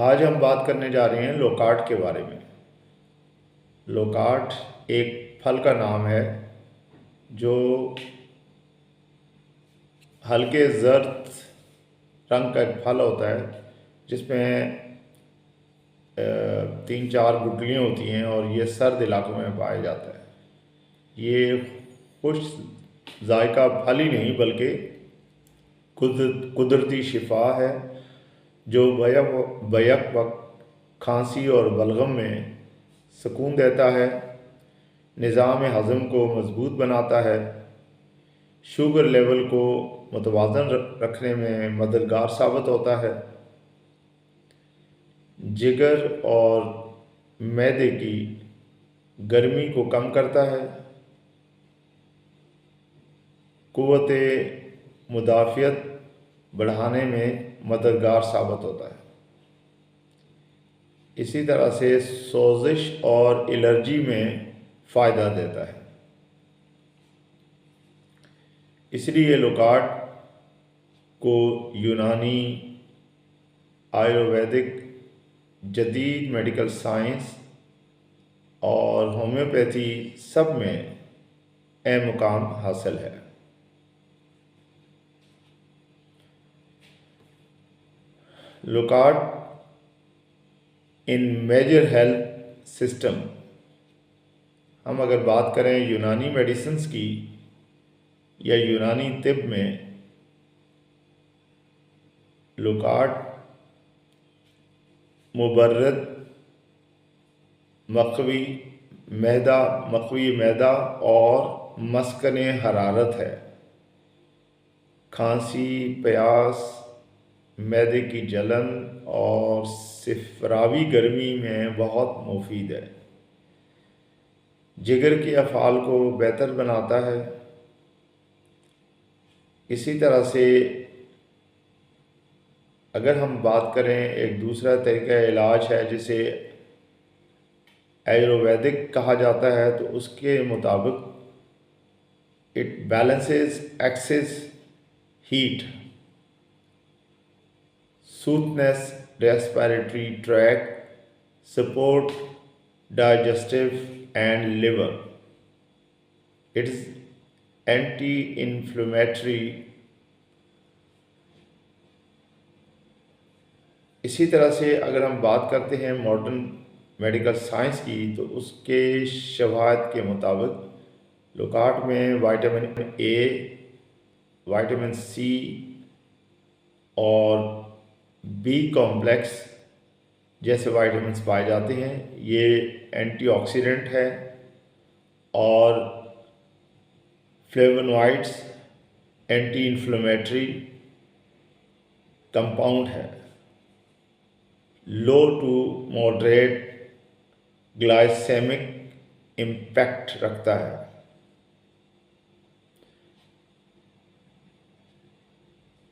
आज हम बात करने जा रहे हैं लोकार्ट के बारे में। लोकार्ट एक फल का नाम है जो हल्के जर्द रंग का एक फल होता है जिसमें तीन चार गुठलियाँ होती हैं और ये सर्द इलाकों में पाया जाता है। ये खुश जायका फल ही नहीं बल्कि कुदरती शिफा है जो बैक वक्त खांसी और बलगम में सुकून देता है, निज़ाम हज़म को मजबूत बनाता है, शुगर लेवल को मुतवाज़न रखने में मददगार साबित होता है, जिगर और मैदे की गर्मी को कम करता है, क़ुव्वत मुदाफ़ियत बढ़ाने में मददगार साबित होता है। इसी तरह से सोजिश और एलर्जी में फ़ायदा देता है। इसलिए लोकार्ट को यूनानी, आयुर्वेदिक, जदीद मेडिकल साइंस और होम्योपैथी सब में अहम मुकाम हासिल है। लोकार्ट इन मेजर हेल्थ सिस्टम, हम अगर बात करें यूनानी मेडिसिन्स की या यूनानी तिब में, लोकार्ट मुबर्रद मकवी मैदा और मस्कन हरारत है। खांसी, प्यास, मैदे की जलन और सिफरावी गर्मी में बहुत मुफीद है। जिगर के अफ़ाल को बेहतर बनाता है। इसी तरह से अगर हम बात करें एक दूसरा तरीका इलाज है जिसे आयुर्वेदिक कहा जाता है, तो उसके मुताबिक it balances excess heat, soothness respiratory tract, support digestive and liver. It is anti-inflammatory। इसी तरह से अगर हम बात करते हैं मॉडर्न मेडिकल साइंस की, तो उसके शवाहद के मुताबिक लोकार्ट में विटामिन ए, विटामिन सी और बी कॉम्प्लेक्स जैसे विटामिन्स पाए जाते हैं। ये एंटीऑक्सीडेंट है और फ्लेवोनॉइड्स एंटी इन्फ्लेमेटरी कंपाउंड है। लो टू मॉडरेट ग्लाइसेमिक इम्पैक्ट रखता है।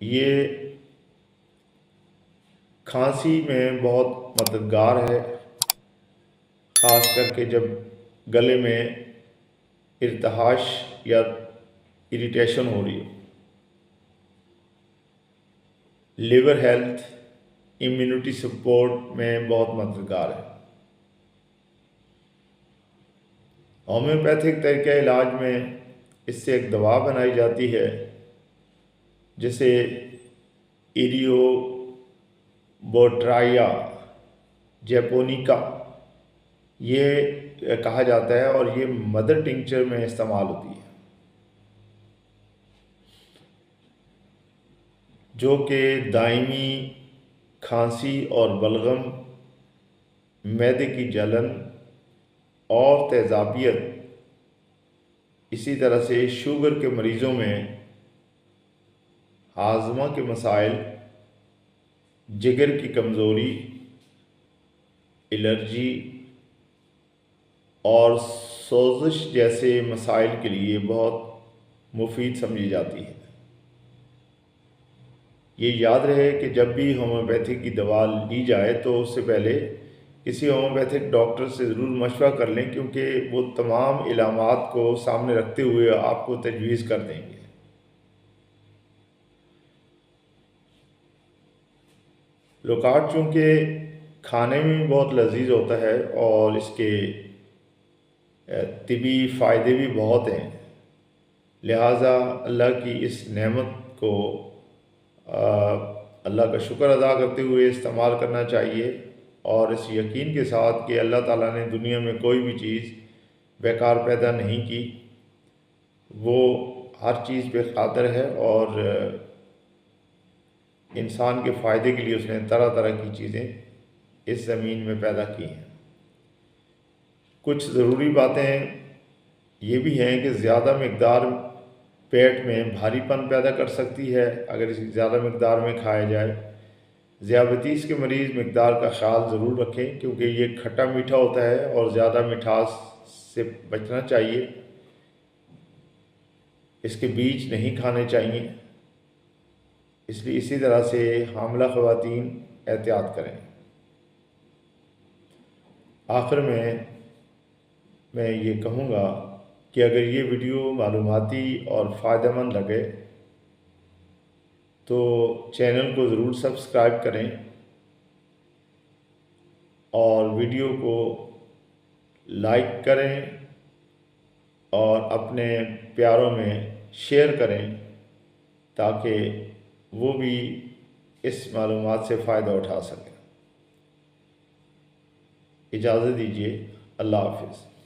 ये खांसी में बहुत मददगार है, ख़ास करके जब गले में इर्तहाश या इरिटेशन हो रही हो। लिवर हेल्थ, इम्यूनिटी सपोर्ट में बहुत मददगार है। होम्योपैथिक तरीक़ा इलाज में इससे एक दवा बनाई जाती है जिसे इरियोबोट्राइया जैपोनिका ये कहा जाता है और ये मदर टिंचर में इस्तेमाल होती है, जो कि दायमी खांसी और बलगम, मैदे की जलन और तेज़ाबियत, इसी तरह से शुगर के मरीज़ों में हाजमा के मसाइल, जिगर की कमज़ोरी, एलर्जी और सोजिश जैसे मसाइल के लिए बहुत मुफीद समझी जाती है। ये याद रहे कि जब भी होम्योपैथी की दवा ली जाए तो उससे पहले किसी होम्योपैथिक डॉक्टर से ज़रूर मशवरा कर लें, क्योंकि वो तमाम इलामात को सामने रखते हुए आपको तजवीज़ कर देंगे। लोकार्ट चूँकि खाने में भी बहुत लजीज होता है और इसके तिबी फ़ायदे भी बहुत हैं। लिहाजा अल्लाह की इस नेमत को अल्लाह का शुक्र अदा करते हुए इस्तेमाल करना चाहिए और इस यकीन के साथ कि अल्लाह ताला ने दुनिया में कोई भी चीज़ बेकार पैदा नहीं की, वो हर चीज़ पे कादिर है और इंसान के फ़ायदे के लिए उसने तरह तरह की चीज़ें इस ज़मीन में पैदा की हैं। कुछ ज़रूरी बातें ये भी हैं कि ज़्यादा मकदार पेट में भारीपन पैदा कर सकती है अगर इसे ज़्यादा मकदार में खाया जाए। ज़ियाबतीस के मरीज़ मकदार का ख्याल ज़रूर रखें क्योंकि ये खट्टा मीठा होता है और ज़्यादा मिठास से बचना चाहिए। इसके बीज नहीं खाने चाहिए, इसलिए इसी तरह से हामिला ख़वातीन एहतियात करें। आखिर में मैं ये कहूँगा कि अगर ये वीडियो मालूमाती और फ़ायदेमंद लगे तो चैनल को ज़रूर सब्सक्राइब करें और वीडियो को लाइक करें और अपने प्यारों में शेयर करें ताकि वो भी इस मालूमात से फ़ायदा उठा सकें। इजाज़त दीजिए। अल्लाह हाफ़िज़।